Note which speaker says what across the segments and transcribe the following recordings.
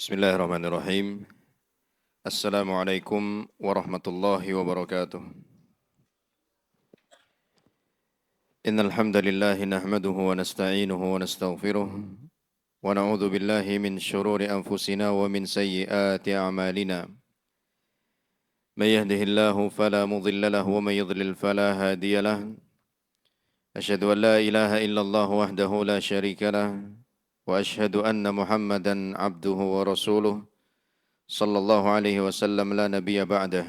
Speaker 1: Bismillahirrahmanirrahim. Assalamualaikum warahmatullahi wabarakatuh. Innal hamdalillah nahmaduhu wa nasta'inuhu wa nastaghfiruh wa na'udzu billahi min shururi anfusina wa min sayyiati a'malina. May yahdihillahu fala mudilla lahu wa may yudlil fala hadiya lahu. Asyhadu an la ilaha illallah wahdahu la syarika lah wa asyhadu anna Muhammadan abduhu wa rasuluh sallallahu alaihi wasallam la nabiyya ba'dah.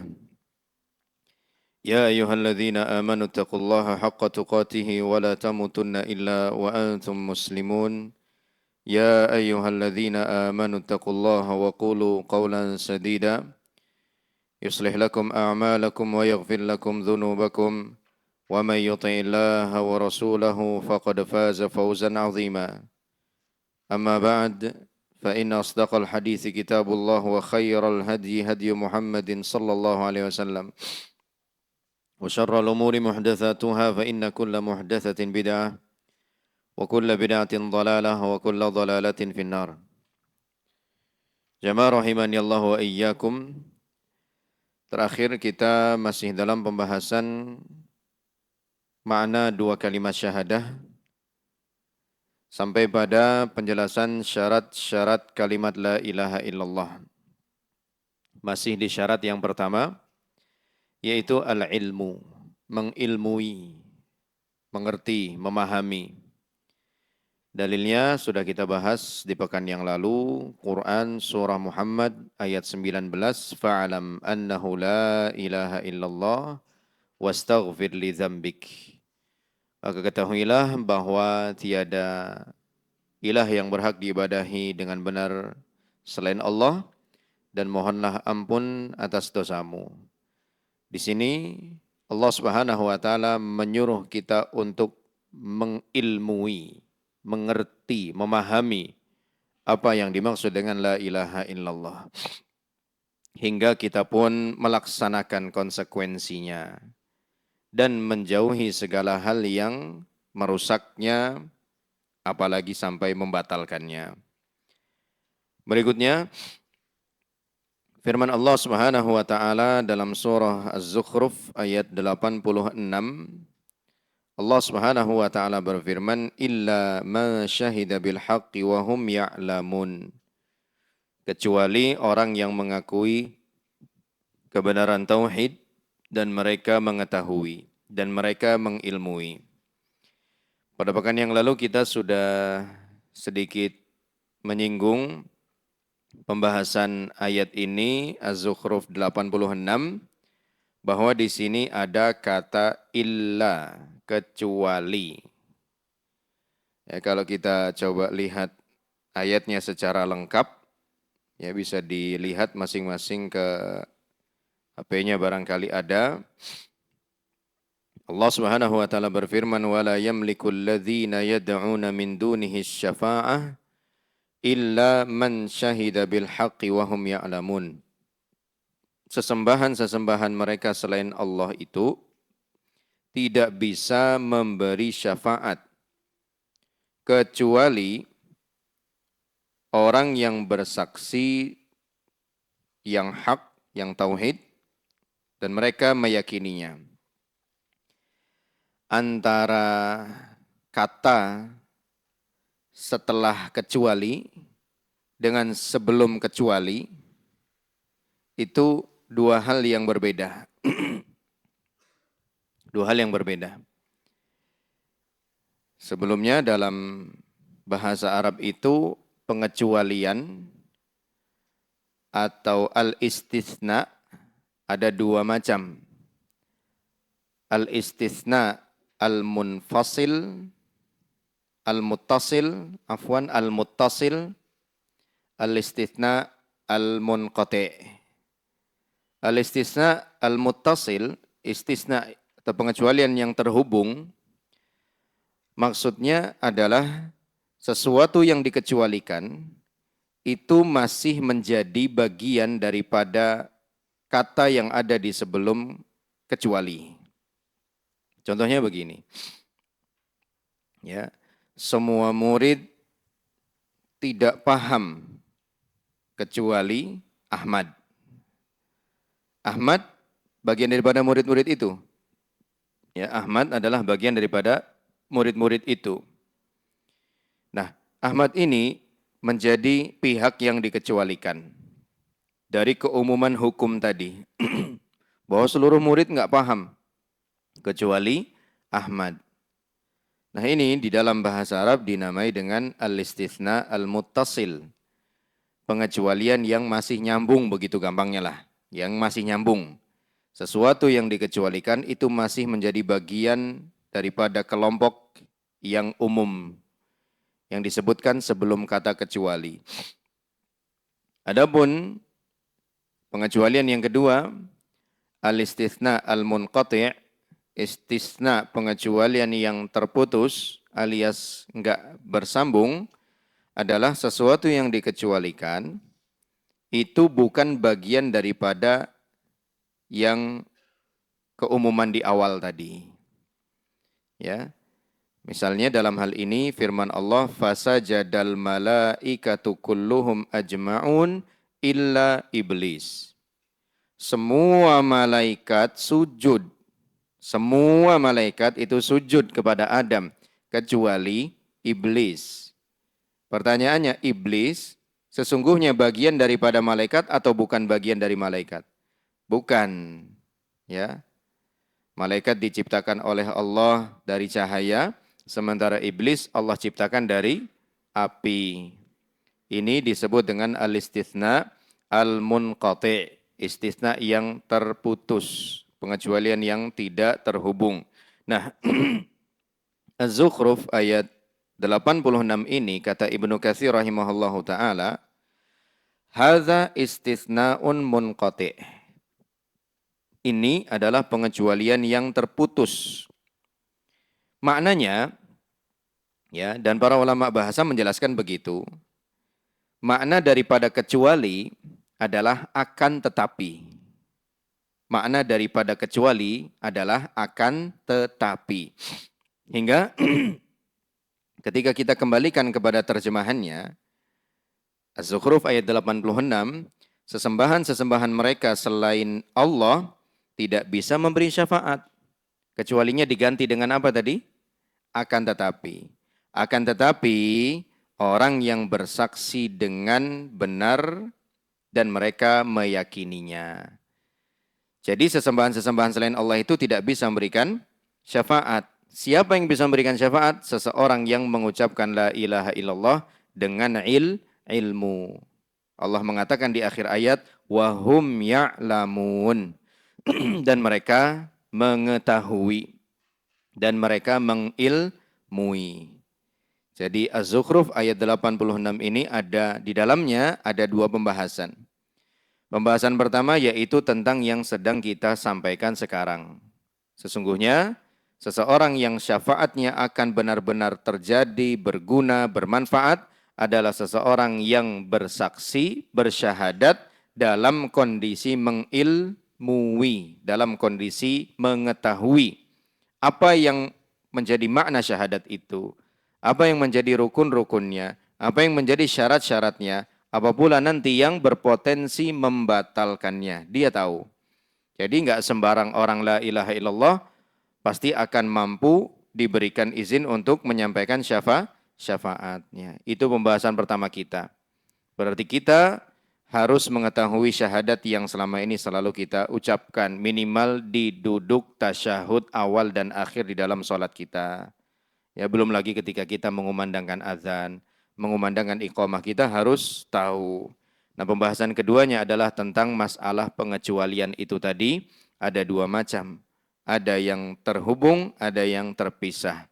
Speaker 1: يا أيها الذين آمنوا اتقوا الله حق تقاته ولا تموتن إلا وأنتم مسلمون يا أيها الذين آمنوا اتقوا الله وقولوا قولا سديدا يصلح لكم أعمالكم ويغفر لكم ذنوبكم ومن يطع الله ورسوله فقد فاز فوزا عظيما أما بعد فإن أصدق الحديث كتاب الله وخير الهدي هدي محمد صلى الله عليه وسلم وشر الأمور محدثاتها فإن كل محدثة بدعة وكل بدعة ضلالة وكل ضلالة في النار. Jamaah rahimani Allah wa iyyakum. Terakhir kita masih dalam pembahasan makna dua kalimat syahadah sampai pada penjelasan syarat-syarat kalimat la ilaha illallah. Masih di syarat yang pertama, yaitu al-ilmu, mengilmui, mengerti, memahami. Dalilnya sudah kita bahas di pekan yang lalu, Quran surah Muhammad ayat 19, fa'alam annahu la ilaha illallah wastaghfir li dzambik. Maka ketahuilah bahwa tiada ilah yang berhak diibadahi dengan benar selain Allah dan mohonlah ampun atas dosamu. Di sini Allah Subhanahu wa taala menyuruh kita untuk mengilmui, mengerti, memahami apa yang dimaksud dengan la ilaha illallah. Hingga kita pun melaksanakan konsekuensinya dan menjauhi segala hal yang merusaknya, apalagi sampai membatalkannya. Berikutnya, firman Allah Subhanahu wa taala dalam surah Az-Zukhruf ayat 86, Allah Subhanahu wa taala berfirman, illa man syahida bil haqqi wa hum ya'lamun. Kecuali orang yang mengakui kebenaran tauhid dan mereka mengetahui dan mereka mengilmui. Pada pekan yang lalu kita sudah sedikit menyinggung pembahasan ayat ini, Az-Zukhruf 86, bahwa di sini ada kata illa, kecuali. Ya, kalau kita coba lihat ayatnya secara lengkap, ya bisa dilihat masing-masing ke HP-nya barangkali ada. Allah Subhanahu wa taala berfirman, wala yamliku alladhina yad'una min dunihi syafa'ah illa man syahida bil haqqi wa hum ya'lamun. Sesembahan-sesembahan mereka selain Allah itu tidak bisa memberi syafaat kecuali orang yang bersaksi yang hak, yang tauhid, dan mereka meyakininya. Antara kata setelah kecuali dengan sebelum kecuali itu dua hal yang berbeda. Dua hal yang berbeda. Sebelumnya dalam bahasa Arab itu pengecualian atau al-istitsna ada dua macam. Al-istitsna al-munfasil, al-muttasil, al-muttasil, al-istitsna al-munqati'. Al-istisna al-muttasil, istisna atau pengecualian yang terhubung, maksudnya adalah sesuatu yang dikecualikan itu masih menjadi bagian daripada kata yang ada di sebelum kecuali. Contohnya begini. Ya, semua murid tidak paham kecuali Ahmad. Ahmad bagian daripada murid-murid itu. Ya, Ahmad adalah bagian daripada murid-murid itu. Nah, Ahmad ini menjadi pihak yang dikecualikan dari keumuman hukum tadi. Bahwa seluruh murid nggak paham, kecuali Ahmad. Nah ini di dalam bahasa Arab dinamai dengan al-istithna al-muttasil. Pengecualian yang masih nyambung, begitu gampangnya lah. Yang masih nyambung. Sesuatu yang dikecualikan itu masih menjadi bagian daripada kelompok yang umum. Yang disebutkan sebelum kata kecuali. Adapun pengecualian yang kedua, al-istithna al-munqati', istisna pengecualian yang terputus alias enggak bersambung adalah sesuatu yang dikecualikan itu bukan bagian daripada yang keumuman di awal tadi. Ya. Misalnya dalam hal ini firman Allah fasajadal malaikatu kulluhum ajma'un illa iblis. Semua malaikat sujud. Semua malaikat itu sujud kepada Adam kecuali iblis. Pertanyaannya, iblis sesungguhnya bagian daripada malaikat atau bukan bagian dari malaikat? Bukan. Ya. Malaikat diciptakan oleh Allah dari cahaya, sementara iblis Allah ciptakan dari api. Ini disebut dengan al-istithna al-munqati', istisna yang terputus, pengecualian yang tidak terhubung. Nah, Az-Zukhruf ayat 86 ini kata Ibnu Katsir rahimahullahu taala, hadza istisnaun munqati'. Ini adalah pengecualian yang terputus. Maknanya ya, dan para ulama bahasa menjelaskan begitu. Makna daripada kecuali adalah akan tetapi. Makna daripada kecuali adalah akan tetapi. Hingga ketika kita kembalikan kepada terjemahannya, Az-Zukhruf ayat 86, sesembahan-sesembahan mereka selain Allah tidak bisa memberi syafaat. Kecualinya diganti dengan apa tadi? Akan tetapi. Akan tetapi orang yang bersaksi dengan benar dan mereka meyakininya. Jadi sesembahan-sesembahan selain Allah itu tidak bisa memberikan syafaat. Siapa yang bisa memberikan syafaat? Seseorang yang mengucapkan la ilaha illallah dengan ilmu. Allah mengatakan di akhir ayat, wahum ya'lamun. Dan mereka mengetahui. Dan mereka mengilmui. Jadi Az-Zukhruf ayat 86 ini ada di dalamnya ada dua pembahasan. Pembahasan pertama yaitu tentang yang sedang kita sampaikan sekarang. Sesungguhnya seseorang yang syafaatnya akan benar-benar terjadi, berguna, bermanfaat adalah seseorang yang bersaksi, bersyahadat dalam kondisi mengilmui, dalam kondisi mengetahui apa yang menjadi makna syahadat itu, apa yang menjadi rukun-rukunnya, apa yang menjadi syarat-syaratnya, apa pula nanti yang berpotensi membatalkannya. Dia tahu. Jadi enggak sembarang orang la ilaha illallah pasti akan mampu diberikan izin untuk menyampaikan syafaatnya. Itu pembahasan pertama kita. Berarti kita harus mengetahui syahadat yang selama ini selalu kita ucapkan minimal di duduk tasyahud awal dan akhir di dalam sholat kita. Ya belum lagi ketika kita mengumandangkan azan, mengumandangkan iqamah kita harus tahu. Nah pembahasan keduanya adalah tentang masalah pengecualian itu tadi. Ada dua macam. Ada yang terhubung, ada yang terpisah.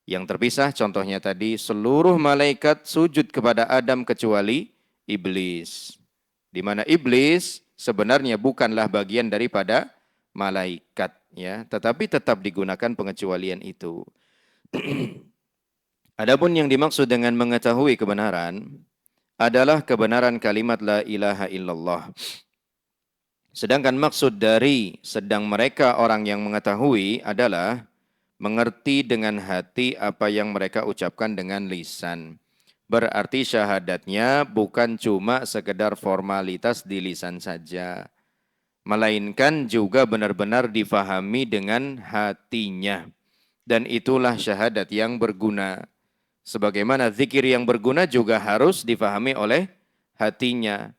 Speaker 1: Yang terpisah contohnya tadi seluruh malaikat sujud kepada Adam kecuali iblis. Di mana iblis sebenarnya bukanlah bagian daripada malaikat, ya, tetapi tetap digunakan pengecualian itu. Adapun yang dimaksud dengan mengetahui kebenaran adalah kebenaran kalimat la ilaha illallah. Sedangkan maksud dari sedang mereka orang yang mengetahui adalah mengerti dengan hati apa yang mereka ucapkan dengan lisan. Berarti syahadatnya bukan cuma sekedar formalitas di lisan saja, melainkan juga benar-benar difahami dengan hatinya. Dan itulah syahadat yang berguna. Sebagaimana zikir yang berguna juga harus difahami oleh hatinya.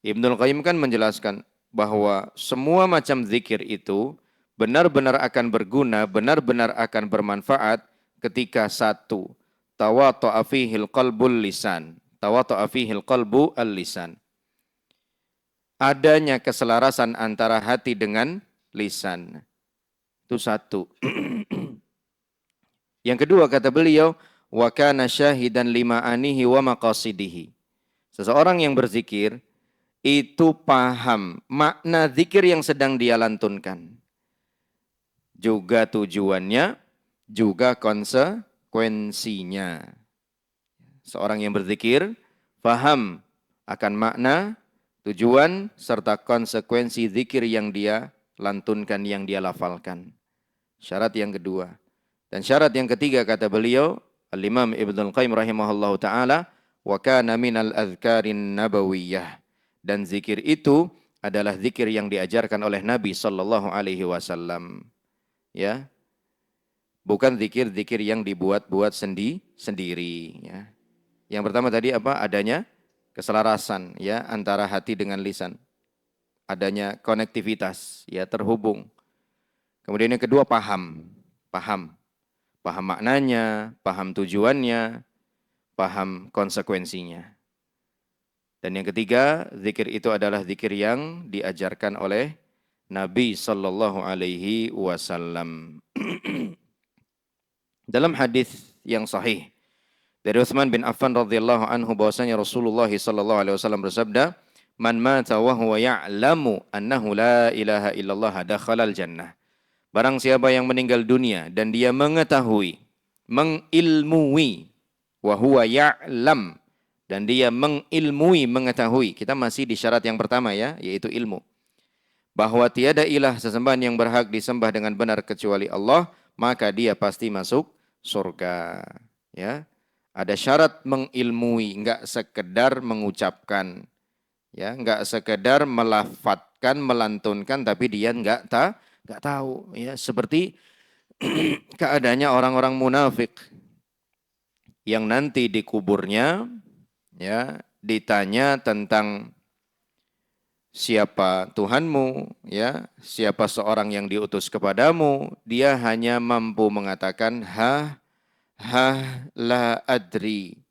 Speaker 1: Ibnul Qayyim kan menjelaskan bahwa semua macam zikir itu benar-benar akan berguna, benar-benar akan bermanfaat ketika satu, tawatu'a fihil qalbul lisan. Tawatu'a fihil qalbu al-lisan. Adanya keselarasan antara hati dengan lisan. Itu satu. Yang kedua kata beliau, wa kana syahidan lima anihi wa maqasidihi. Seseorang yang berzikir itu paham makna zikir yang sedang dia lantunkan. Juga tujuannya, juga konsekuensinya. Seorang yang berzikir paham akan makna, tujuan, serta konsekuensi zikir yang dia lantunkan, yang dia lafalkan. Syarat yang kedua. Dan syarat yang ketiga kata beliau, Al-Imam Ibnul Qayyim rahimahullahu ta'ala, wa kana minal azkarin nabawiyah. Dan zikir itu adalah zikir yang diajarkan oleh Nabi sallallahu alaihi wasallam. Ya. Bukan zikir-zikir yang dibuat-buat sendiri, ya. Yang pertama tadi apa? Adanya keselarasan, ya, antara hati dengan lisan. Adanya konektivitas, ya, terhubung. Kemudian yang kedua paham. Paham maknanya, paham tujuannya, paham konsekuensinya. Dan yang ketiga, zikir itu adalah zikir yang diajarkan oleh Nabi sallallahu alaihi wasallam. Dalam hadis yang sahih dari Utsman bin Affan radhiyallahu anhu bahwasanya Rasulullah sallallahu alaihi wasallam bersabda, "Man mata wa huwa ya'lamu annahu la ilaha illallah dakhalal jannah." Barang siapa yang meninggal dunia dan dia mengetahui, mengilmui, wa huwa ya'lam, dan dia mengilmui, mengetahui. Kita masih di syarat yang pertama, ya, yaitu ilmu. Bahwa tiada ilah sesembahan yang berhak disembah dengan benar kecuali Allah, maka dia pasti masuk surga. Ya, ada syarat mengilmui, enggak sekedar mengucapkan, ya, enggak sekedar melafadzkan, melantunkan, tapi dia enggak tahu. Ya, seperti keadaannya orang-orang munafik yang nanti di kuburnya, ya, ditanya tentang siapa Tuhanmu, ya, siapa seorang yang diutus kepadamu, dia hanya mampu mengatakan la adri.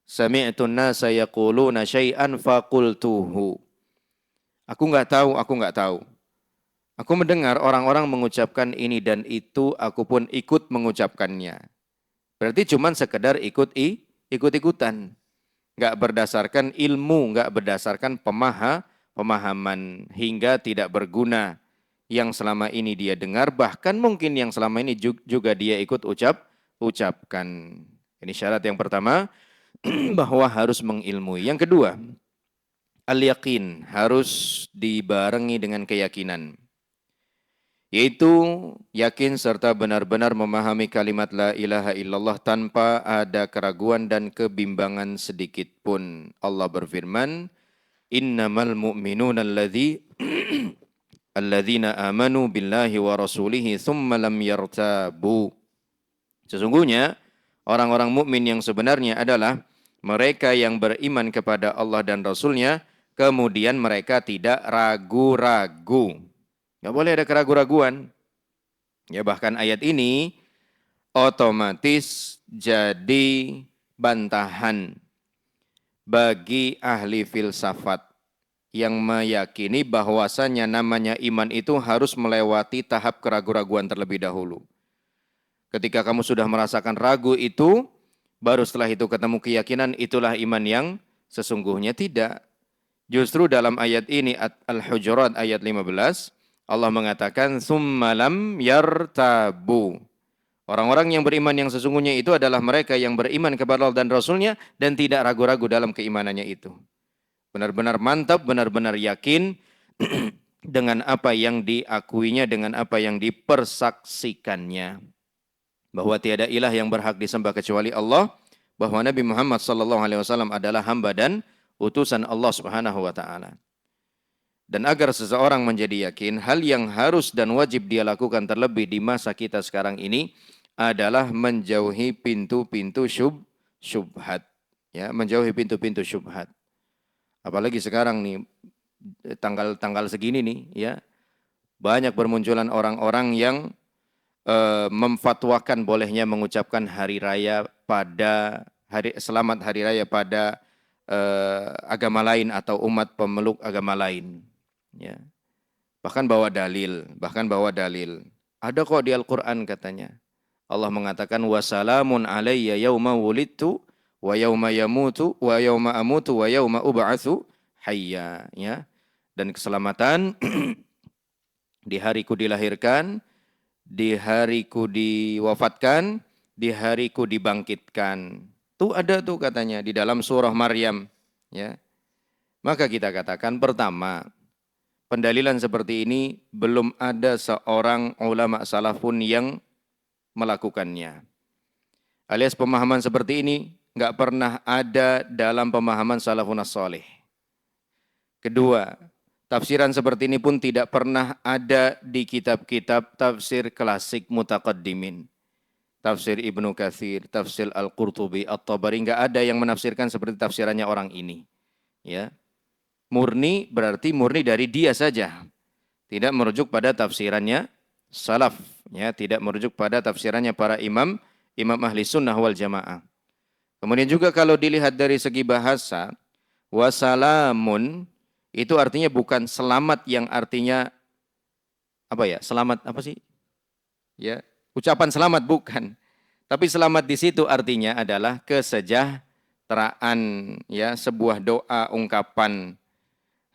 Speaker 1: Sami'tu an-nasa yaquluna syai'an faqultuhu. Aku enggak tahu. Aku mendengar orang-orang mengucapkan ini dan itu, aku pun ikut mengucapkannya. Berarti cuman sekedar ikut-ikutan. Enggak berdasarkan ilmu, enggak berdasarkan pemahaman, hingga tidak berguna yang selama ini dia dengar, bahkan mungkin yang selama ini juga dia ikut ucapkan. Ini syarat yang pertama, bahwa harus mengilmui. Yang kedua, al-yaqin, harus dibarengi dengan keyakinan. Yaitu yakin serta benar-benar memahami kalimat la ilaha illallah tanpa ada keraguan dan kebimbangan sedikit pun. Allah berfirman, innamal mu'minuna alladzina amanu billahi wa rasulihi thumma lam yartabu. Sesungguhnya orang-orang mukmin yang sebenarnya adalah mereka yang beriman kepada Allah dan Rasulnya, kemudian mereka tidak ragu-ragu. Nggak boleh ada keraguan-raguan. Ya, bahkan ayat ini otomatis jadi bantahan bagi ahli filsafat yang meyakini bahwasanya namanya iman itu harus melewati tahap keraguan-raguan terlebih dahulu. Ketika kamu sudah merasakan ragu itu, baru setelah itu ketemu keyakinan, itulah iman yang sesungguhnya. Tidak. Justru dalam ayat ini, Al-Hujurat ayat 15, Allah mengatakan, "Tsumma lam yartabu." Orang-orang yang beriman yang sesungguhnya itu adalah mereka yang beriman kepada Allah dan Rasulnya dan tidak ragu-ragu dalam keimanannya itu. Benar-benar mantap, benar-benar yakin dengan apa yang diakuinya, dengan apa yang dipersaksikannya. Bahwa tiada ilah yang berhak disembah kecuali Allah, bahwa Nabi Muhammad sallallahu alaihi wasallam adalah hamba dan utusan Allah Subhanahu wa taala. Dan agar seseorang menjadi yakin, hal yang harus dan wajib dia lakukan terlebih di masa kita sekarang ini adalah menjauhi pintu-pintu syubhat. Ya, menjauhi pintu-pintu syubhat. Apalagi sekarang nih, tanggal-tanggal segini nih, ya, banyak bermunculan orang-orang yang memfatwakan bolehnya mengucapkan hari raya pada selamat hari raya pada agama lain atau umat pemeluk agama lain. Ya. Bahkan bawa dalil. Ada kok di Al-Quran katanya. Allah mengatakan wasalamun alayya yauma wulidtu wa yauma yamutu wa yauma amutu wa yauma ub'atsu hayya, ya. Dan keselamatan di hariku dilahirkan, di hariku diwafatkan, di hariku dibangkitkan. Tuh ada tuh katanya di dalam surah Maryam, ya. Maka kita katakan pertama, pendalilan seperti ini belum ada seorang ulama salafun yang melakukannya. Alias pemahaman seperti ini nggak pernah ada dalam pemahaman salafun as-salih. Kedua, tafsiran seperti ini pun tidak pernah ada di kitab-kitab tafsir klasik mutaqaddimin. Tafsir Ibnu Katsir, tafsir Al-Qurtubi, At-Tabari, nggak ada yang menafsirkan seperti tafsirannya orang ini. Ya. Murni berarti murni dari dia saja. Tidak merujuk pada tafsirannya salaf, ya, tidak merujuk pada tafsirannya para imam ahli sunnah wal jamaah. Kemudian juga kalau dilihat dari segi bahasa, wasalamun itu artinya bukan selamat yang artinya apa ya? Selamat apa sih? Ya, ucapan selamat bukan. Tapi selamat di situ artinya adalah kesejahteraan, ya, sebuah doa ungkapan.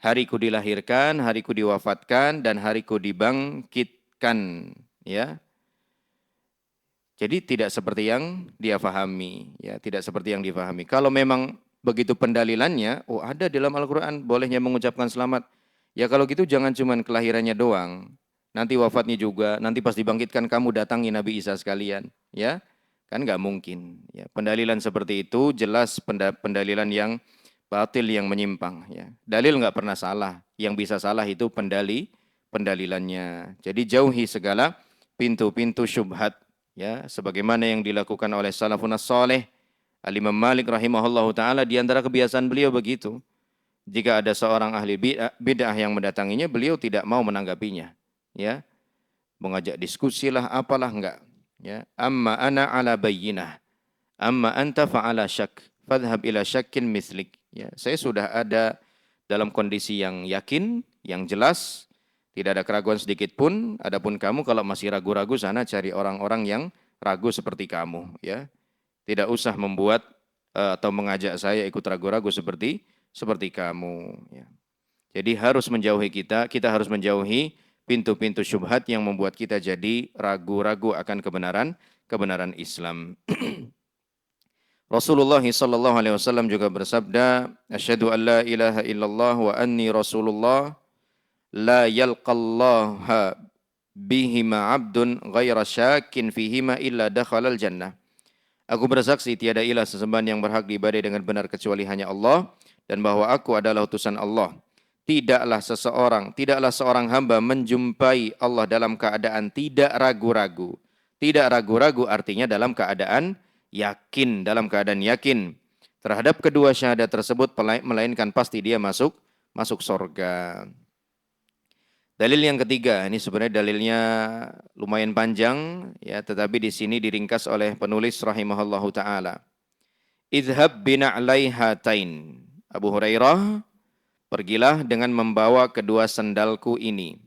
Speaker 1: Hariku dilahirkan, hariku diwafatkan, dan hariku dibangkitkan. Ya, jadi tidak seperti yang dia fahami. Ya, tidak seperti yang difahami. Kalau memang begitu pendalilannya, oh ada dalam Al-Quran bolehnya mengucapkan selamat. Ya kalau gitu jangan cuma kelahirannya doang. Nanti wafatnya juga, nanti pas dibangkitkan kamu datangi Nabi Isa sekalian. Ya, kan nggak mungkin. Ya, pendalilan seperti itu jelas pendalilan yang batil, yang menyimpang. Ya. Dalil nggak pernah salah. Yang bisa salah itu pendalilannya. Jadi jauhi segala pintu-pintu syubhat. Ya, sebagaimana yang dilakukan oleh salafun as-salih. Al-Imam Malik rahimahullahu ta'ala, di antara kebiasaan beliau begitu. Jika ada seorang ahli bid'ah yang mendatanginya, beliau tidak mau menanggapinya. Ya, mengajak diskusi lah, apalah, enggak. Ya, amma ana ala bayyinah. Amma anta fa'ala syak. Fadhhab ila syakkin mislik. Ya, saya sudah ada dalam kondisi yang yakin, yang jelas, tidak ada keraguan sedikit pun. Adapun kamu kalau masih ragu-ragu, sana cari orang-orang yang ragu seperti kamu. Ya, tidak usah membuat atau mengajak saya ikut ragu-ragu seperti kamu. Ya. Jadi harus menjauhi kita harus menjauhi pintu-pintu syubhat yang membuat kita jadi ragu-ragu akan kebenaran Islam. Rasulullah sallallahu alaihi wasallam juga bersabda, "Asyhadu an la ilaha illallah wa anni Rasulullah, la yalqallaha bihima 'abdun ghaira syakin fihima illa dakhalal jannah." Aku bersaksi tiada ilah sesembahan yang berhak diibadai dengan benar kecuali hanya Allah, dan bahwa aku adalah utusan Allah. Tidaklah seorang hamba menjumpai Allah dalam keadaan tidak ragu-ragu. Tidak ragu-ragu artinya dalam keadaan yakin terhadap kedua syahadat tersebut, melainkan pasti dia masuk surga. Dalil yang ketiga, ini sebenarnya dalilnya lumayan panjang, ya, tetapi di sini diringkas oleh penulis rahimahullahu taala. Idhab bina'laihatain. Abu Hurairah, pergilah dengan membawa kedua sandalku ini.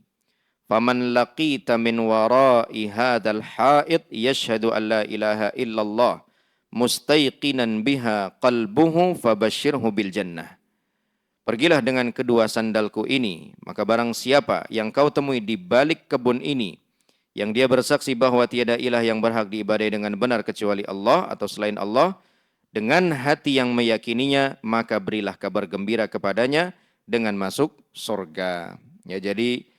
Speaker 1: Faman laqita min wara'i hadzal ha'id yashhadu an la ilaha illallah mustaiqinan biha qalbuhu fabashshirhu bil jannah. Pergilah dengan kedua sandalku ini, maka barang siapa yang kau temui di balik kebun ini, yang dia bersaksi bahwa tiada ilah yang berhak diibadai dengan benar kecuali Allah atau selain Allah, dengan hati yang meyakininya, maka berilah kabar gembira kepadanya dengan masuk surga. Ya, jadi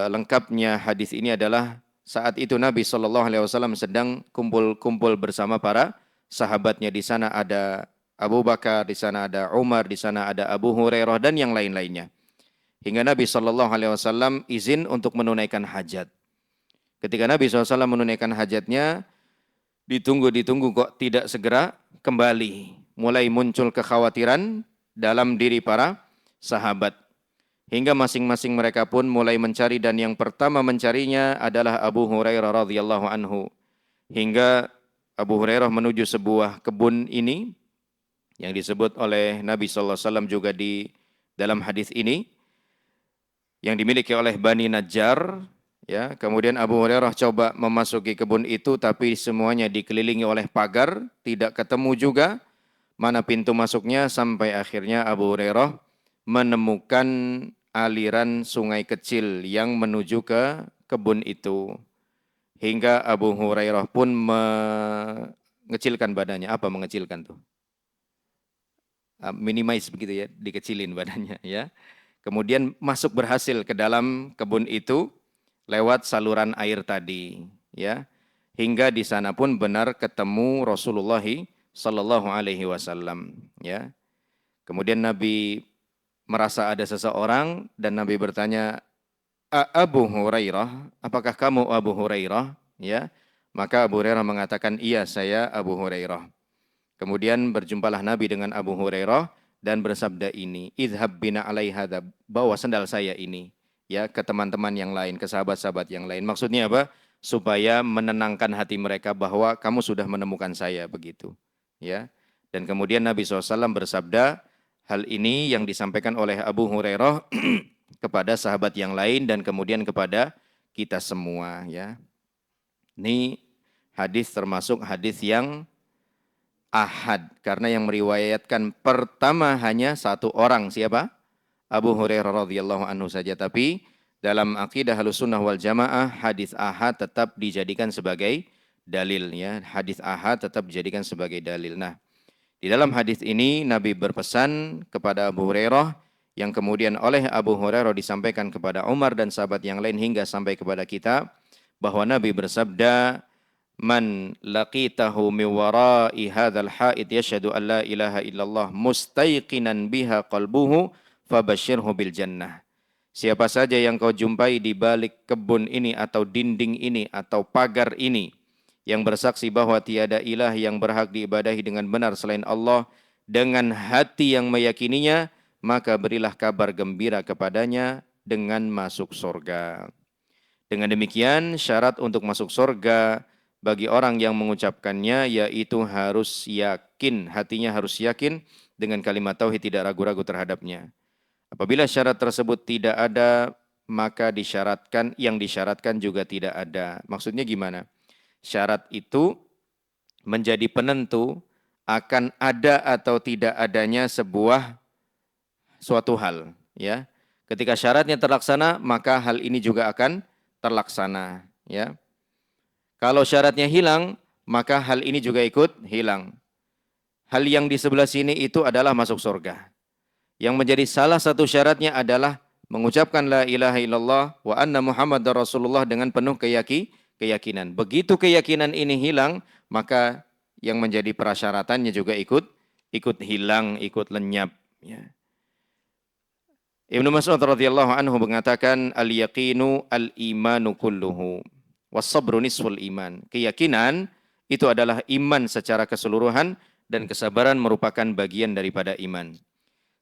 Speaker 1: lengkapnya hadis ini adalah saat itu Nabi SAW sedang kumpul-kumpul bersama para sahabatnya di sana ada Abu Bakar, di sana ada Umar, di sana ada Abu Hurairah dan yang lain-lainnya. Hingga Nabi Shallallahu Alaihi Wasallam izin untuk menunaikan hajat. Ketika Nabi SAW menunaikan hajatnya, ditunggu kok tidak segera kembali. Mulai muncul kekhawatiran dalam diri para sahabat. Hingga masing-masing mereka pun mulai mencari dan yang pertama mencarinya adalah Abu Hurairah radhiyallahu anhu. Hingga Abu Hurairah menuju sebuah kebun ini yang disebut oleh Nabi sallallahu alaihi wasallam juga di dalam hadis ini yang dimiliki oleh Bani Najjar, ya. Kemudian Abu Hurairah coba memasuki kebun itu tapi semuanya dikelilingi oleh pagar, tidak ketemu juga mana pintu masuknya sampai akhirnya Abu Hurairah menemukan aliran sungai kecil yang menuju ke kebun itu. Hingga Abu Hurairah pun mengecilkan badannya. Apa mengecilkan tuh? Minimize begitu ya, dikecilin badannya ya. Kemudian masuk berhasil ke dalam kebun itu lewat saluran air tadi ya. Hingga di sana pun benar ketemu Rasulullah sallallahu alaihi wasallam ya. Kemudian Nabi merasa ada seseorang dan Nabi bertanya, Abu Hurairah, apakah kamu Abu Hurairah? Ya, maka Abu Hurairah mengatakan, iya saya Abu Hurairah. Kemudian berjumpalah Nabi dengan Abu Hurairah dan bersabda ini, idhab bina alaihada, bawa sandal saya ini, ya ke teman-teman yang lain, ke sahabat-sahabat yang lain. Maksudnya apa? Supaya menenangkan hati mereka bahwa kamu sudah menemukan saya begitu, ya. Dan kemudian Nabi SAW bersabda, hal ini yang disampaikan oleh Abu Hurairah kepada sahabat yang lain dan kemudian kepada kita semua ya. Ini hadis termasuk hadis yang ahad karena yang meriwayatkan pertama hanya satu orang, siapa? Abu Hurairah radhiyallahu anhu saja, tapi dalam akidah Ahlussunnah wal Jamaah hadis ahad tetap dijadikan sebagai dalil ya. Hadis ahad tetap dijadikan sebagai dalil. Nah, di dalam hadis ini Nabi berpesan kepada Abu Hurairah yang kemudian oleh Abu Hurairah disampaikan kepada Umar dan sahabat yang lain hingga sampai kepada kita bahwa Nabi bersabda, "Man laqitahu min wara'i hadzal ha'id yashhadu an la ilaha illallah mustaiqinan biha qalbuhu fabashshirhu bil jannah." Siapa saja yang kau jumpai di balik kebun ini atau dinding ini atau pagar ini yang bersaksi bahwa tiada ilah yang berhak diibadahi dengan benar selain Allah dengan hati yang meyakininya, maka berilah kabar gembira kepadanya dengan masuk surga. Dengan demikian syarat untuk masuk surga bagi orang yang mengucapkannya yaitu harus yakin, hatinya harus yakin dengan kalimat tauhid, tidak ragu-ragu terhadapnya. Apabila syarat tersebut tidak ada, maka yang disyaratkan juga tidak ada. Maksudnya gimana? Syarat itu menjadi penentu akan ada atau tidak adanya suatu hal, ya. Ketika syaratnya terlaksana, maka hal ini juga akan terlaksana, ya. Kalau syaratnya hilang, maka hal ini juga ikut hilang. Hal yang di sebelah sini itu adalah masuk surga. Yang menjadi salah satu syaratnya adalah mengucapkan la ilaha illallah wa anna Muhammadar Rasulullah dengan penuh keyakinan. Begitu keyakinan ini hilang, maka yang menjadi prasyaratannya juga ikut hilang, ikut lenyap. Ya. Ibnu Mas'ud radhiyallahu anhu mengatakan al-yaqinu al-imanu kulluhu was-sabru nisful iman. Keyakinan itu adalah iman secara keseluruhan dan kesabaran merupakan bagian daripada iman.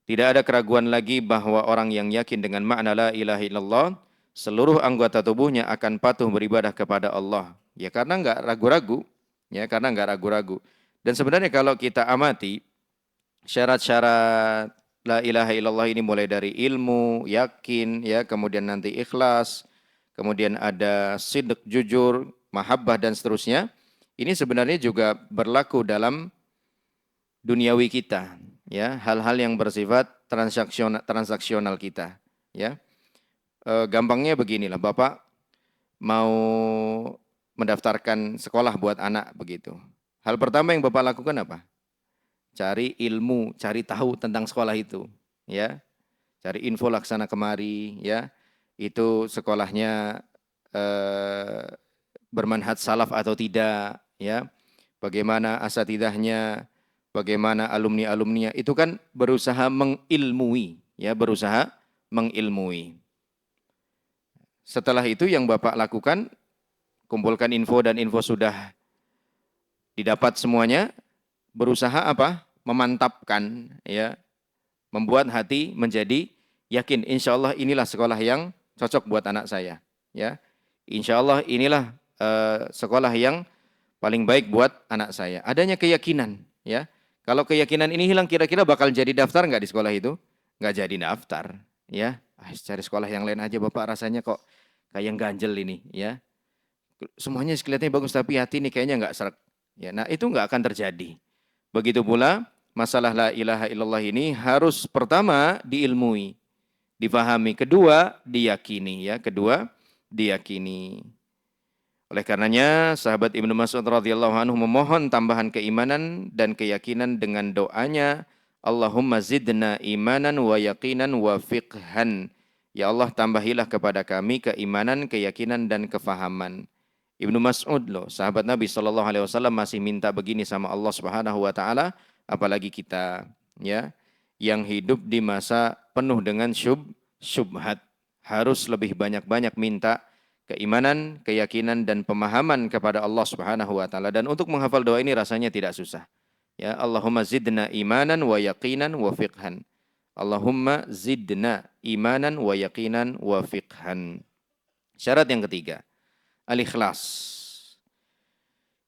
Speaker 1: Tidak ada keraguan lagi bahwa orang yang yakin dengan makna la ilaha illallah, seluruh anggota tubuhnya akan patuh beribadah kepada Allah. Ya karena enggak ragu-ragu. Dan sebenarnya kalau kita amati syarat-syarat la ilaha illallah ini mulai dari ilmu, yakin, ya, kemudian nanti ikhlas, kemudian ada sidq, jujur, mahabbah dan seterusnya. Ini sebenarnya juga berlaku dalam duniawi kita, ya, hal-hal yang bersifat transaksional kita, ya. Gampangnya beginilah, Bapak mau mendaftarkan sekolah buat anak begitu. Hal pertama yang Bapak lakukan apa? Cari ilmu, cari tahu tentang sekolah itu, ya. Cari info laksana kemari, ya. Itu sekolahnya bermanhaj salaf atau tidak, ya. bagaimana asatidahnya, bagaimana alumni-alumninya, itu kan berusaha mengilmui, ya, berusaha mengilmui. Setelah itu yang Bapak lakukan, kumpulkan info dan info sudah didapat semuanya, berusaha apa? Memantapkan, ya, membuat hati menjadi yakin, insya Allah inilah sekolah yang cocok buat anak saya, ya. Insya Allah inilah sekolah yang paling baik buat anak saya. Adanya keyakinan, ya. Kalau keyakinan ini hilang, kira-kira bakal jadi daftar nggak di sekolah itu? Nggak jadi daftar, ya. Cari sekolah yang lain aja, Bapak, rasanya kok kayak ganjel ini, ya. Semuanya kelihatannya bagus, tapi hati ini kayaknya nggak serak. Ya, nah itu nggak akan terjadi. Begitu pula masalah la ilaha illallah ini harus pertama diilmui, difahami, kedua diyakini, ya, kedua diyakini. Oleh karenanya sahabat Ibnu Mas'ud radhiyallahu anhu memohon tambahan keimanan dan keyakinan dengan doanya, Allahumma zidna imanan wa yaqinan wa fiqhan. Ya Allah, tambahilah kepada kami keimanan, keyakinan dan kefahaman. Ibnu Mas'ud loh, sahabat Nabi SAW masih minta begini sama Allah Subhanahu wa taala, apalagi kita, ya, yang hidup di masa penuh dengan syubhat, harus lebih banyak-banyak minta keimanan, keyakinan dan pemahaman kepada Allah Subhanahu wa taala. Dan untuk menghafal doa ini rasanya tidak susah. Ya, Allahumma zidna imanan wa yaqinan wa fiqhan. Allahumma zidna imanan wa yaqinan wa fiqhan. Syarat yang ketiga, al-ikhlas,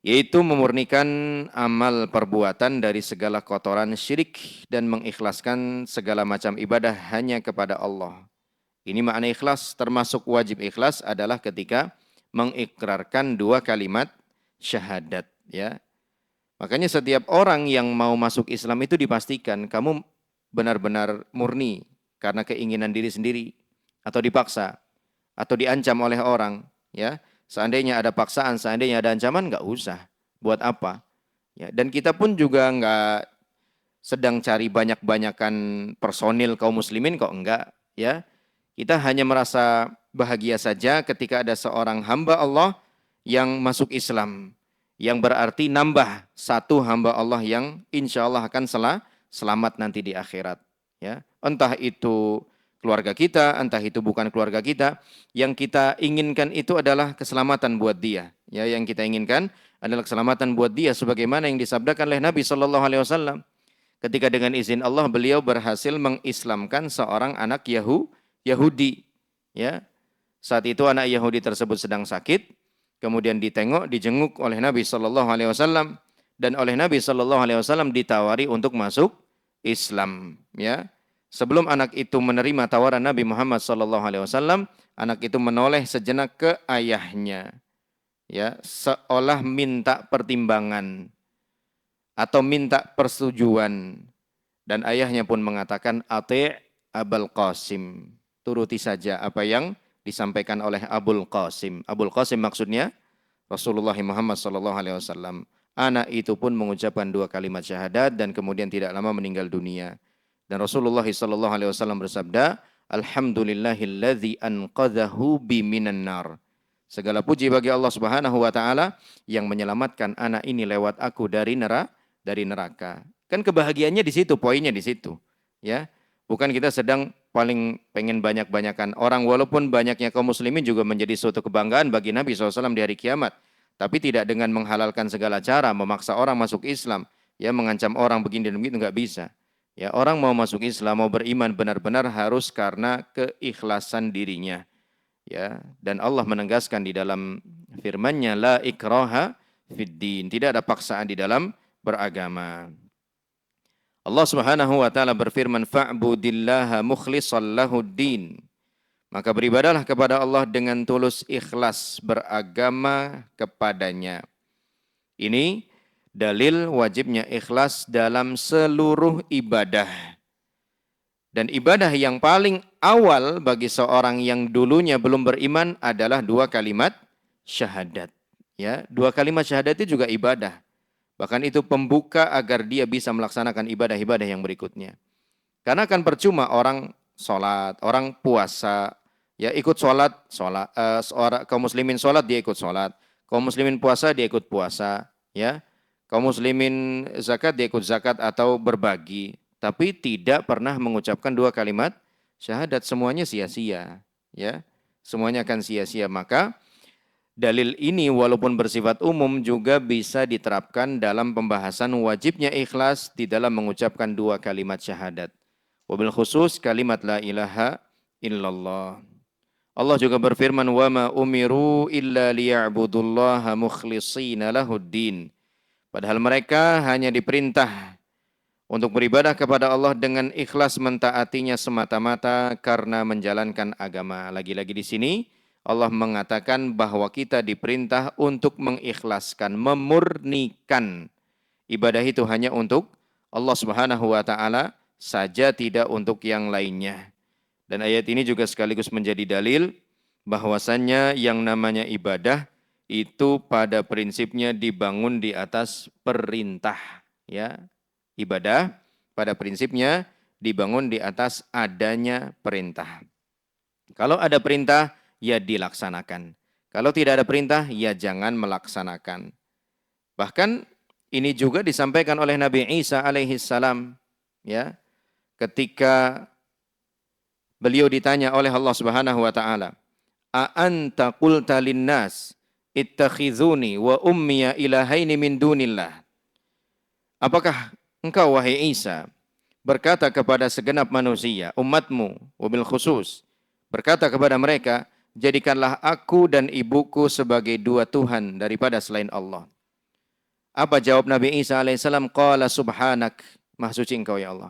Speaker 1: yaitu memurnikan amal perbuatan dari segala kotoran syirik dan mengikhlaskan segala macam ibadah hanya kepada Allah. Ini makna ikhlas, termasuk wajib ikhlas adalah ketika mengikrarkan dua kalimat syahadat, ya. Makanya setiap orang yang mau masuk Islam itu dipastikan kamu benar-benar murni karena keinginan diri sendiri atau dipaksa atau diancam oleh orang, ya. Seandainya ada paksaan, seandainya ada ancaman, nggak usah. Buat apa? Ya, dan kita pun juga nggak sedang cari banyak-banyakan personil kaum muslimin kok, enggak, ya. Kita hanya merasa bahagia saja ketika ada seorang hamba Allah yang masuk Islam, yang berarti nambah satu hamba Allah yang insya Allah akan selamat nanti di akhirat. Ya, entah itu keluarga kita, entah itu bukan keluarga kita, yang kita inginkan itu adalah keselamatan buat dia. Ya, yang kita inginkan adalah keselamatan buat dia, sebagaimana yang disabdakan oleh Nabi Shallallahu Alaihi Wasallam. Ketika dengan izin Allah beliau berhasil mengislamkan seorang anak Yahudi. Ya, saat itu anak Yahudi tersebut sedang sakit, kemudian dijenguk oleh Nabi Shallallahu Alaihi Wasallam, dan oleh Nabi Shallallahu Alaihi Wasallam ditawari untuk masuk Islam. Ya. Sebelum anak itu menerima tawaran Nabi Muhammad SAW, anak itu menoleh sejenak ke ayahnya, ya, seolah minta pertimbangan atau minta persetujuan. Dan ayahnya pun mengatakan, ati' Abul Qasim, turuti saja apa yang disampaikan oleh Abul Qasim. Abul Qasim maksudnya Rasulullah Muhammad SAW. Anak itu pun mengucapkan dua kalimat syahadat dan kemudian tidak lama meninggal dunia. Dan Rasulullah SAW bersabda, Alhamdulillahilladzi anqadhahu biminan nar. Segala puji bagi Allah Subhanahu wa taala yang menyelamatkan anak ini lewat aku dari neraka. Kan kebahagiaannya di situ, poinnya di situ, ya. Bukan kita sedang paling pengen banyak-banyakan orang, walaupun banyaknya kaum muslimin juga menjadi suatu kebanggaan bagi Nabi SAW di hari kiamat. Tapi tidak dengan menghalalkan segala cara, memaksa orang masuk Islam, ya, mengancam orang begini dan begitu, nggak bisa. Ya, orang mau masuk Islam, mau beriman benar-benar harus karena keikhlasan dirinya. Ya, dan Allah menegaskan di dalam firman-Nya, la ikraha fid din, tidak ada paksaan di dalam beragama. Allah Subhanahu wa taala berfirman, fa'budillaha mukhlishal lahuddin. Maka beribadahlah kepada Allah dengan tulus ikhlas beragama kepadanya. Ini dalil wajibnya ikhlas dalam seluruh ibadah. Dan ibadah yang paling awal bagi seorang yang dulunya belum beriman adalah dua kalimat syahadat. Ya, dua kalimat syahadat itu juga ibadah. Bahkan itu pembuka agar dia bisa melaksanakan ibadah-ibadah yang berikutnya. Karena akan percuma orang sholat, orang puasa, ya ikut sholat, kaum muslimin sholat dia ikut sholat, kaum muslimin puasa dia ikut puasa, ya. Kaum muslimin zakat, dia ikut zakat atau berbagi, tapi tidak pernah mengucapkan dua kalimat syahadat, semuanya sia-sia, ya. Semuanya akan sia-sia. Maka dalil ini walaupun bersifat umum juga bisa diterapkan dalam pembahasan wajibnya ikhlas di dalam mengucapkan dua kalimat syahadat. Wabil khusus kalimat la ilaha illallah. Allah juga berfirman, "Wa ma umiru illa liya'budullaha mukhlishina lahuddin." Padahal mereka hanya diperintah untuk beribadah kepada Allah dengan ikhlas mentaatinya semata-mata karena menjalankan agama. Lagi-lagi di sini Allah mengatakan bahwa kita diperintah untuk mengikhlaskan, memurnikan ibadah itu hanya untuk Allah Subhanahu wa taala saja, tidak untuk yang lainnya. Dan ayat ini juga sekaligus menjadi dalil bahwasannya yang namanya ibadah itu pada prinsipnya dibangun di atas perintah, ya. Ibadah pada prinsipnya dibangun di atas adanya perintah. Kalau ada perintah, ya dilaksanakan. Kalau tidak ada perintah, ya jangan melaksanakan. Bahkan ini juga disampaikan oleh Nabi Isa alaihi salam, ya, ketika beliau ditanya oleh Allah Subhanahu wa taala, "A anta qulta linnas ittakhizuni wa ummiya ilahaini min dunillah?" Apakah engkau wahai Isa berkata kepada segenap manusia, umatmu wabil khusus, berkata kepada mereka, "Jadikanlah aku dan ibuku sebagai dua Tuhan daripada selain Allah." Apa jawab Nabi Isa alaihissalam? Qala subhanak, maha suci engkau ya Allah.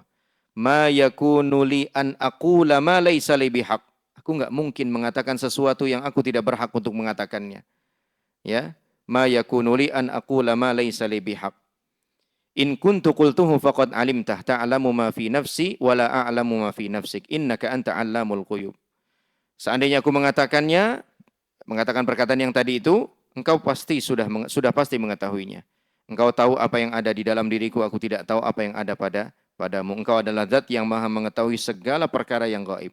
Speaker 1: Ma yakunu li an aqula ma laysa li bihaq. Aku enggak mungkin mengatakan sesuatu yang aku tidak berhak untuk mengatakannya. Ya, ma yakunu li an aqula ma laysa li bihaq. In kuntu qultuhu faqad alimtah ta'lamu ma fi nafsi wa la a'lamu ma fi nafsik innaka anta 'allamul ghuyub. Seandainya aku mengatakan perkataan yang tadi itu, engkau pasti sudah pasti mengetahuinya. Engkau tahu apa yang ada di dalam diriku, aku tidak tahu apa yang ada padamu. Engkau adalah zat yang maha mengetahui segala perkara yang gaib.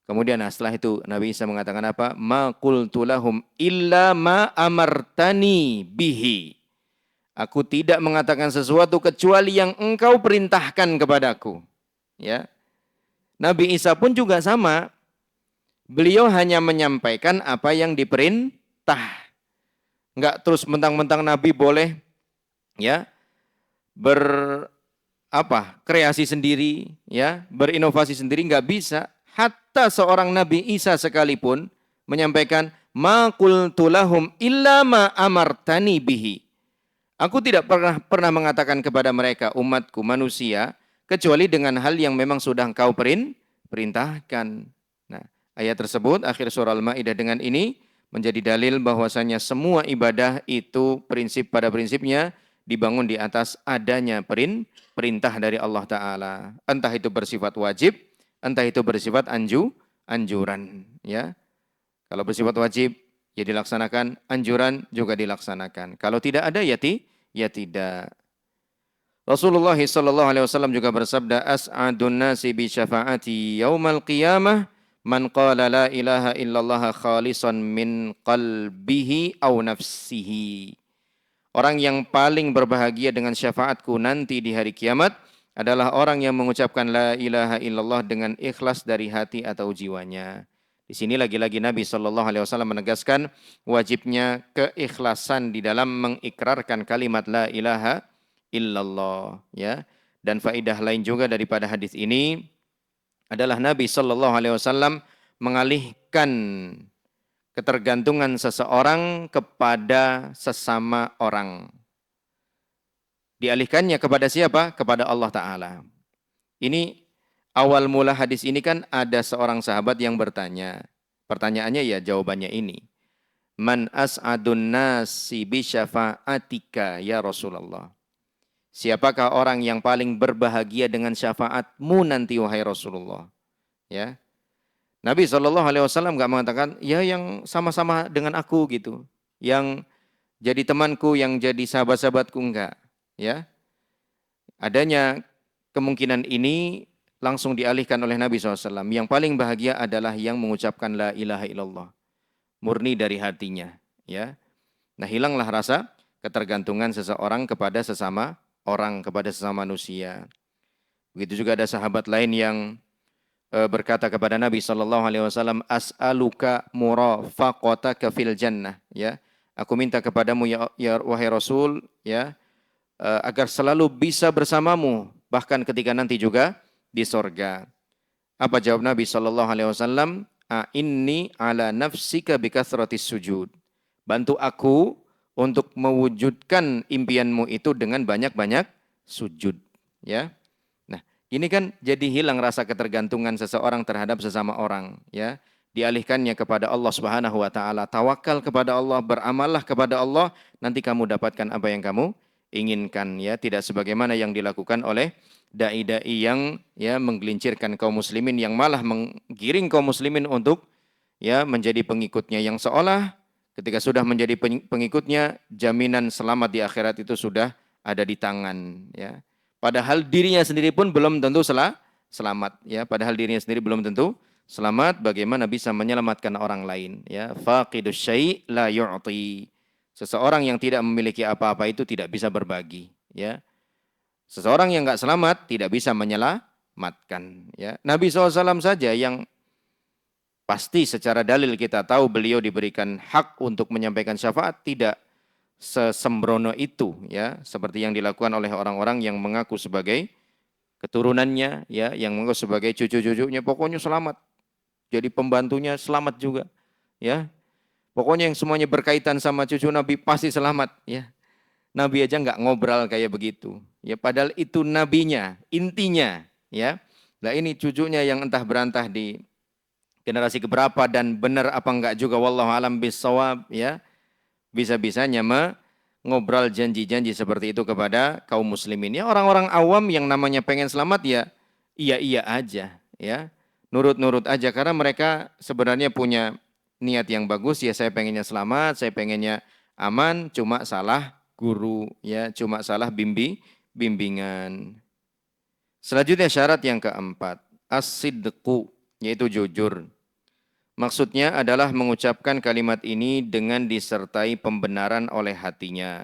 Speaker 1: Kemudian setelah itu Nabi Isa mengatakan apa? Ma qultu lahum illa ma amartani bihi. Aku tidak mengatakan sesuatu kecuali yang engkau perintahkan kepadaku. Ya. Nabi Isa pun juga sama. Beliau hanya menyampaikan apa yang diperintah. Enggak terus mentang-mentang Nabi boleh ya kreasi sendiri, ya, berinovasi sendiri, enggak bisa. Hatta seorang Nabi Isa sekalipun menyampaikan ma qultu lahum illa ma amartani bihi. Aku tidak pernah mengatakan kepada mereka, umatku manusia, kecuali dengan hal yang memang sudah engkau perintahkan. Nah, ayat tersebut, akhir surah Al-Ma'idah dengan ini, menjadi dalil bahwasanya semua ibadah itu pada prinsipnya dibangun di atas adanya perintah dari Allah Ta'ala. Entah itu bersifat wajib, entah itu bersifat anjuran. Ya. Kalau bersifat wajib, ya dilaksanakan, anjuran juga dilaksanakan. Kalau tidak ada ya tidak. Rasulullah sallallahu alaihi wasallam juga bersabda, as'adun nasi bi syafaati yaumal qiyamah man qala la ilaha illallah khalisan min qalbihi aw nafsihi. Orang yang paling berbahagia dengan syafaatku nanti di hari kiamat adalah orang yang mengucapkan la ilaha illallah dengan ikhlas dari hati atau jiwanya. Di sini lagi-lagi Nabi Shallallahu Alaihi Wasallam menegaskan wajibnya keikhlasan di dalam mengikrarkan kalimat la ilaha illallah. Ya. Dan faedah lain juga daripada hadis ini adalah Nabi Shallallahu Alaihi Wasallam mengalihkan ketergantungan seseorang kepada sesama orang. Dialihkannya kepada siapa? Kepada Allah Ta'ala. Ini awal mula hadis ini kan ada seorang sahabat yang bertanya. Pertanyaannya ya jawabannya ini. Man as'adun nasi bi syafa'atika ya Rasulullah. Siapakah orang yang paling berbahagia dengan syafaatmu nanti wahai Rasulullah? Ya. Nabi SAW enggak mengatakan ya yang sama-sama dengan aku gitu. Yang jadi temanku, yang jadi sahabat-sahabatku, enggak. Ya. Adanya kemungkinan ini langsung dialihkan oleh Nabi SAW. Yang paling bahagia adalah yang mengucapkan la ilaha illallah. Murni dari hatinya. Ya. Nah, hilanglah rasa ketergantungan seseorang kepada sesama orang, kepada sesama manusia. Begitu juga ada sahabat lain yang berkata kepada Nabi sallallahu alaihi wasallam, as'aluka murafaqataka fil jannah, ya. Aku minta kepadamu ya wahai Rasul, ya, agar selalu bisa bersamamu bahkan ketika nanti juga di sorga. Apa jawab Nabi sallallahu alaihi wasallam? Inni ala nafsika bikathratis sujud. Bantu aku untuk mewujudkan impianmu itu dengan banyak-banyak sujud, ya. Ini kan jadi hilang rasa ketergantungan seseorang terhadap sesama orang, ya. Dialihkannya kepada Allah Subhanahu wa taala. Tawakal kepada Allah, beramallah kepada Allah, nanti kamu dapatkan apa yang kamu inginkan, ya. Tidak sebagaimana yang dilakukan oleh dai-dai yang ya menggelincirkan kaum muslimin, yang malah menggiring kaum muslimin untuk ya menjadi pengikutnya, yang seolah ketika sudah menjadi pengikutnya jaminan selamat di akhirat itu sudah ada di tangan, ya. Padahal dirinya sendiri pun belum tentu selamat, ya. Padahal dirinya sendiri belum tentu selamat, bagaimana bisa menyelamatkan orang lain, ya. Faqidus syai' la yu'ti. Seseorang yang tidak memiliki apa-apa itu tidak bisa berbagi, ya. Seseorang yang enggak selamat tidak bisa menyelamatkan, ya. Nabi SAW saja yang pasti secara dalil kita tahu beliau diberikan hak untuk menyampaikan syafaat, tidak sesembrono itu, ya, seperti yang dilakukan oleh orang-orang yang mengaku sebagai keturunannya, ya, yang mengaku sebagai cucu-cucunya, pokoknya selamat, jadi pembantunya selamat juga, ya, pokoknya yang semuanya berkaitan sama cucu Nabi pasti selamat, ya. Nabi aja nggak ngobrol kayak begitu, ya, padahal itu nabinya, intinya, ya. Nah ini cucunya yang entah berantah di generasi keberapa dan benar apa enggak juga, wallahu alam bissawab, ya. Bisa-bisanya ngobrol janji-janji seperti itu kepada kaum muslimin. Ya orang-orang awam yang namanya pengen selamat ya iya-iya aja, ya. Nurut-nurut aja karena mereka sebenarnya punya niat yang bagus, ya saya pengennya selamat, saya pengennya aman, cuma salah guru, ya, cuma salah bimbingan. Selanjutnya syarat yang keempat, as-sidqu, yaitu jujur. Maksudnya adalah mengucapkan kalimat ini dengan disertai pembenaran oleh hatinya.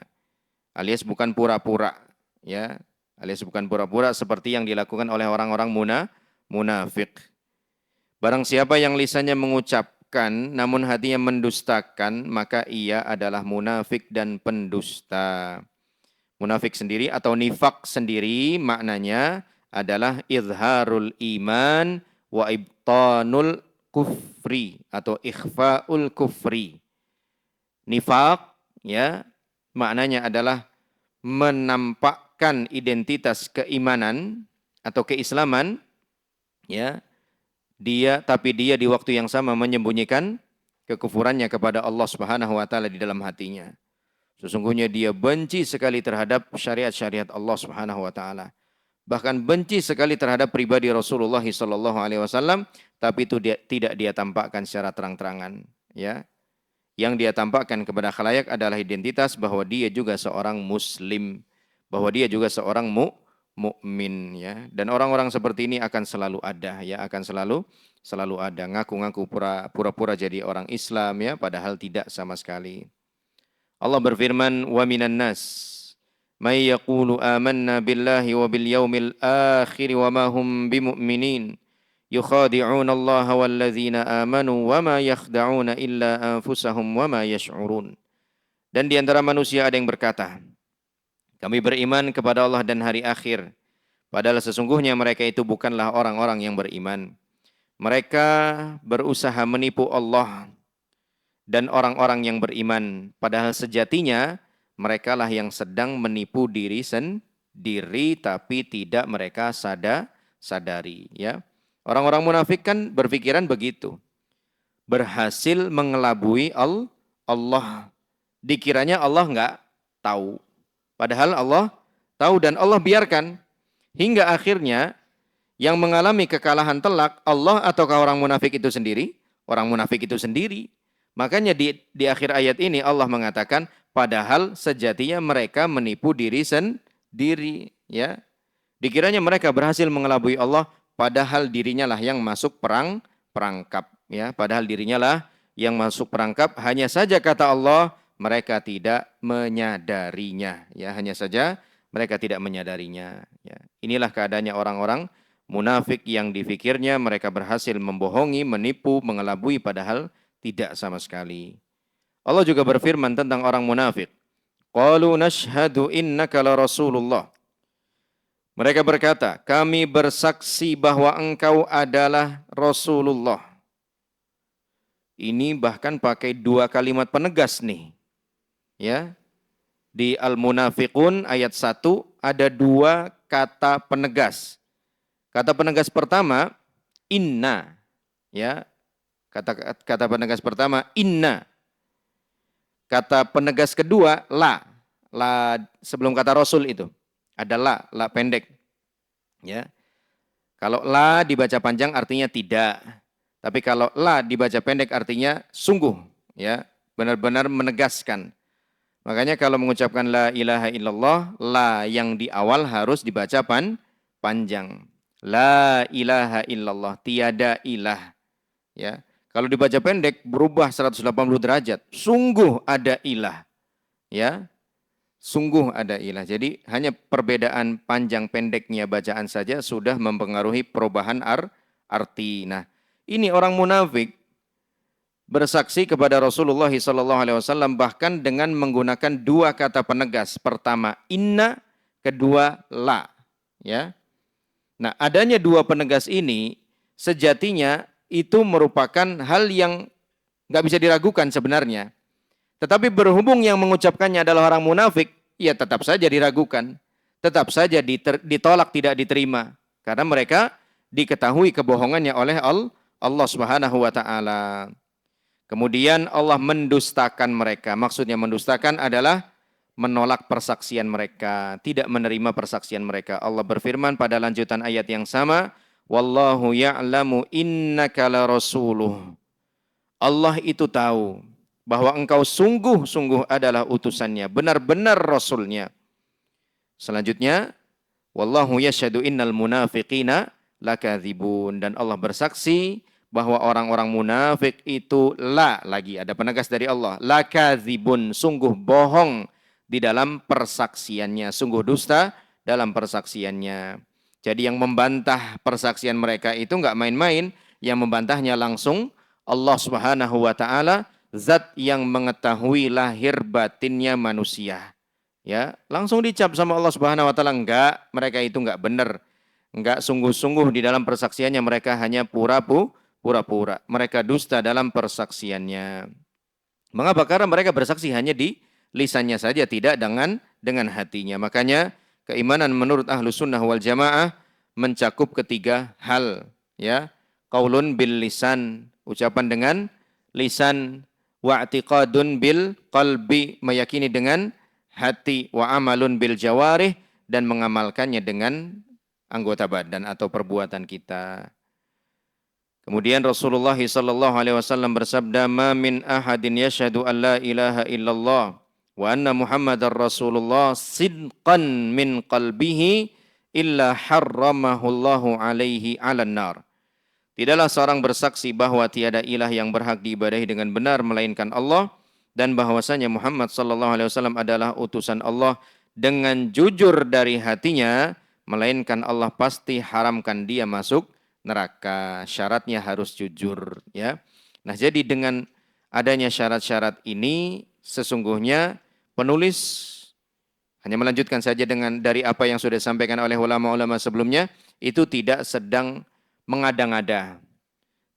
Speaker 1: Alias bukan pura-pura, ya. Alias bukan pura-pura seperti yang dilakukan oleh orang-orang munafik. Barang siapa yang lisannya mengucapkan namun hatinya mendustakan, maka ia adalah munafik dan pendusta. Munafik sendiri atau nifak sendiri maknanya adalah izharul iman wa ibtanul kufri atau ikhfaul kufri. Nifak, ya, maknanya adalah menampakkan identitas keimanan atau keislaman, ya, tapi dia di waktu yang sama menyembunyikan kekufurannya kepada Allah Subhanahu wa taala di dalam hatinya. Sesungguhnya dia benci sekali terhadap syariat-syariat Allah Subhanahu wa taala. Bahkan benci sekali terhadap pribadi Rasulullah sallallahu alaihi wasallam, tapi itu tidak dia tampakkan secara terang-terangan, ya. Yang dia tampakkan kepada khalayak adalah identitas bahwa dia juga seorang muslim, bahwa dia juga seorang mukmin, ya. Dan orang-orang seperti ini akan selalu ada, ya, akan selalu ada, ngaku-ngaku pura-pura jadi orang Islam, ya, padahal tidak sama sekali. Allah berfirman, wa minan nas may yaqulu amanna billahi wa bil yaumil akhir wa ma hum bimu'minin yukhadi'una Allah walladzina amanu wa ma yakhda'una illa anfusahum wa ma yash'urun. Dan di antara manusia ada yang berkata, kami beriman kepada Allah dan hari akhir, padahal sesungguhnya mereka itu bukanlah orang-orang yang beriman. Mereka berusaha menipu Allah dan orang-orang yang beriman, padahal sejatinya mereka lah yang sedang menipu diri sendiri, tapi tidak mereka sadari, ya. Orang-orang munafik kan berpikiran begitu, berhasil mengelabui Allah. Dikiranya Allah enggak tahu, padahal Allah tahu dan Allah biarkan hingga akhirnya yang mengalami kekalahan telak Allah ataukah orang munafik itu sendiri? Orang munafik itu sendiri. Makanya di akhir ayat ini Allah mengatakan padahal sejatinya mereka menipu diri sendiri, ya. Dikiranya mereka berhasil mengelabui Allah, padahal dirinya lah yang masuk perangkap, ya. Padahal dirinya lah yang masuk perangkap. Hanya saja kata Allah, mereka tidak menyadarinya. Ya, hanya saja mereka tidak menyadarinya. Ya, inilah keadaannya orang-orang munafik yang dipikirnya mereka berhasil membohongi, menipu, mengelabui padahal tidak sama sekali. Allah juga berfirman tentang orang munafik. Qalu nashhadu innaka la Rasulullah. Mereka berkata, kami bersaksi bahwa engkau adalah Rasulullah. Ini bahkan pakai dua kalimat penegas nih. Ya, di Al-Munafiqun ayat 1 ada dua kata penegas. Kata penegas pertama, inna. Ya, kata penegas pertama, inna. Kata penegas kedua, la. La sebelum kata Rasul itu. Ada la pendek. Ya. Kalau la dibaca panjang artinya tidak. Tapi kalau la dibaca pendek artinya sungguh, ya, benar-benar menegaskan. Makanya kalau mengucapkan la ilaha illallah, la yang di awal harus dibaca panjang. La ilaha illallah, tiada ilah. Ya. Kalau dibaca pendek berubah 180 derajat. Sungguh ada ilah. Ya. Sungguh ada ilah. Jadi hanya perbedaan panjang pendeknya bacaan saja sudah mempengaruhi perubahan arti. Nah, ini orang munafik bersaksi kepada Rasulullah SAW bahkan dengan menggunakan dua kata penegas. Pertama inna, kedua la. Ya. Nah, adanya dua penegas ini sejatinya itu merupakan hal yang nggak bisa diragukan sebenarnya. Tetapi berhubung yang mengucapkannya adalah orang munafik, ya tetap saja diragukan. Tetap saja ditolak, tidak diterima. Karena mereka diketahui kebohongannya oleh Allah Subhanahu wa taala. Kemudian Allah mendustakan mereka. Maksudnya mendustakan adalah menolak persaksian mereka, tidak menerima persaksian mereka. Allah berfirman pada lanjutan ayat yang sama, wallahu ya'lamu innaka la rasuluh. Allah itu tahu bahwa engkau sungguh-sungguh adalah utusannya, benar-benar rasulnya. Selanjutnya, wallahu yashhadu innal munafiqina lakadzibun, dan Allah bersaksi bahwa orang-orang munafik itu lagi ada penegas dari Allah, lakadzibun, sungguh bohong di dalam persaksiannya, sungguh dusta dalam persaksiannya. Jadi yang membantah persaksian mereka itu enggak main-main, yang membantahnya langsung Allah Subhanahu wa taala, zat yang mengetahui lahir batinnya manusia. Ya, langsung dicap sama Allah Subhanahu wa taala, enggak, mereka itu enggak benar. Enggak sungguh-sungguh di dalam persaksiannya, mereka hanya pura-pura. Mereka dusta dalam persaksiannya. Mengapa? Karena mereka bersaksi hanya di lisannya saja, tidak dengan hatinya. Makanya keimanan menurut Ahlus Sunnah wal Jamaah mencakup ketiga hal, ya. Qaulun bil lisan, ucapan dengan lisan, wa i'tiqadun bil qalbi, meyakini dengan hati, wa amalun bil jawarih, dan mengamalkannya dengan anggota badan atau perbuatan kita. Kemudian Rasulullah SAW bersabda, "Ma min ahadin yashhadu an la ilaha illallah wa anna Muhammadar Rasulullah sidqan min qalbihi illa harramahu Allahu alaihi 'alan nar." Tidaklah seorang bersaksi bahwa tiada ilah yang berhak diibadahi dengan benar melainkan Allah, dan bahwasanya Muhammad SAW adalah utusan Allah dengan jujur dari hatinya, melainkan Allah pasti haramkan dia masuk neraka. Syaratnya harus jujur, ya. Nah, jadi dengan adanya syarat-syarat ini sesungguhnya penulis hanya melanjutkan saja dengan dari apa yang sudah disampaikan oleh ulama-ulama sebelumnya, itu tidak sedang mengada-ngada.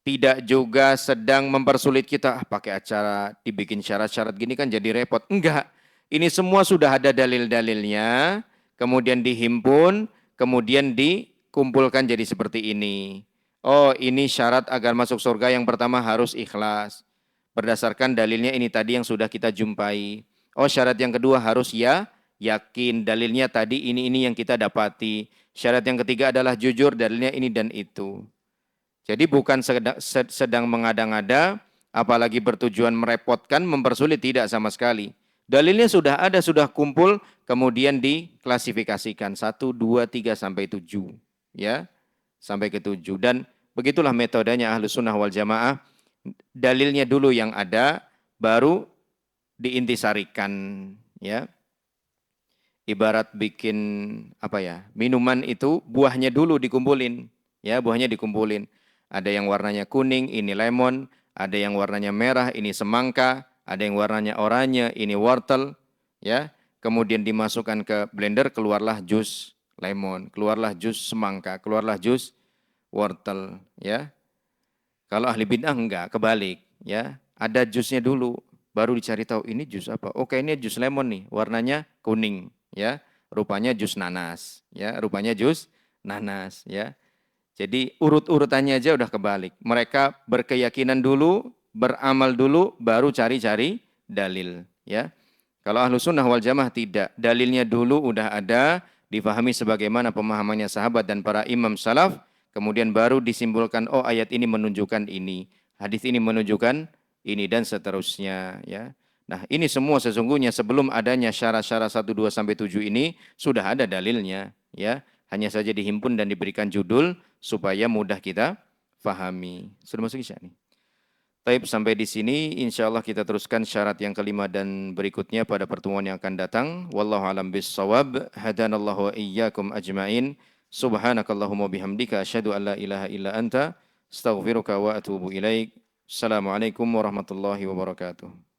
Speaker 1: Tidak juga sedang mempersulit kita, pakai acara dibikin syarat-syarat gini kan jadi repot. Enggak, ini semua sudah ada dalil-dalilnya, kemudian dihimpun, kemudian dikumpulkan jadi seperti ini. Oh, ini syarat agar masuk surga yang pertama harus ikhlas. Berdasarkan dalilnya ini tadi yang sudah kita jumpai. Oh, syarat yang kedua harus yakin, dalilnya tadi ini yang kita dapati. Syarat yang ketiga adalah jujur, dalilnya ini dan itu. Jadi bukan sedang mengada-ngada, apalagi bertujuan merepotkan, mempersulit, tidak sama sekali. Dalilnya sudah ada, sudah kumpul, kemudian diklasifikasikan 1, 2, 3 sampai 7, ya, sampai ke 7. Dan begitulah metodenya Ahlus Sunnah wal Jamaah. Dalilnya dulu yang ada, baru diintisarikan, ya. Ibarat bikin apa ya? Minuman itu buahnya dulu dikumpulin, ya, buahnya dikumpulin. Ada yang warnanya kuning, ini lemon, ada yang warnanya merah, ini semangka, ada yang warnanya oranye, ini wortel, ya. Kemudian dimasukkan ke blender, keluarlah jus lemon, keluarlah jus semangka, keluarlah jus wortel, ya. Kalau ahli bid'ah enggak, kebalik, ya. Ada jusnya dulu, baru dicari tahu ini jus apa. Oke, ini jus lemon nih, warnanya kuning, ya. Rupanya jus nanas, ya. Rupanya jus nanas, ya. Jadi urut-urutannya aja udah kebalik. Mereka berkeyakinan dulu, beramal dulu, baru cari-cari dalil, ya. Kalau ahlu sunnah wal jamaah tidak. Dalilnya dulu udah ada, difahami sebagaimana pemahamannya sahabat dan para imam salaf, kemudian baru disimpulkan, oh ayat ini menunjukkan ini, hadis ini menunjukkan ini, dan seterusnya. Ya. Nah ini semua sesungguhnya sebelum adanya syarat-syarat 1, 2, sampai 7 ini, sudah ada dalilnya. Ya. Hanya saja dihimpun dan diberikan judul, supaya mudah kita fahami. Sudah masuk isya nih? Baik, sampai di sini insya Allah kita teruskan syarat yang kelima dan berikutnya pada pertemuan yang akan datang. Wallahu alam bissawab. Hadanallahu wa iyyakum ajmain. Subhanakallahumma bihamdika asyhadu an la ilaha illa anta astaghfiruka wa atubu ilaik. Assalamualaikum warahmatullahi wabarakatuh.